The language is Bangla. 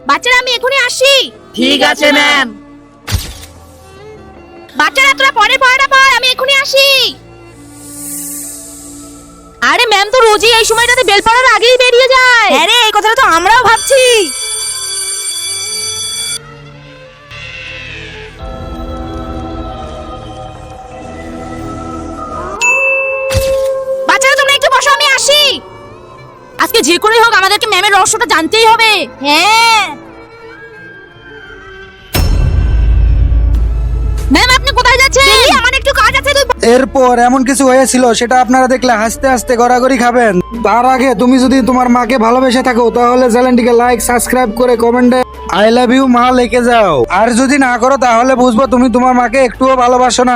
বাচ্চারা আমি এখনই আসি। ঠিক আছে ম্যাম। বাচ্চারা তোরা পরে পড়াটা পড়, আমি এখনই আসি। আরে ম্যাম তো রোজই এই সময়টাতে বেল পড়ার আগেই বেরিয়ে যায়। হ্যাঁ রে, এই কথাটা তো আমরাও ভাবছি। বাচ্চারা তোমরা একটু বসো, আমি আসি। আজকে যে করেই হোক আমাদেরকে ম্যামের রহস্যটা জানতেই হবে। হ্যাঁ ম্যাম আপনি কোথায় যাচ্ছেন? আমার একটু কাজ আছে। এরপর এমন কিছু হয়েছিল সেটা আপনারা দেখলে হাসতে হাসতে গড়াগড়ি খাবেন। তার আগে তুমি যদি তোমার মাকে ভালোবেসে থাকো তাহলে চ্যানেলটিকে লাইক সাবস্ক্রাইব করে কমেন্টে আই লাভ ইউ মা লিখে যাও। আর যদি না করো তাহলে বুঝবো তুমি তোমার মাকে একটুও ভালোবাসো না।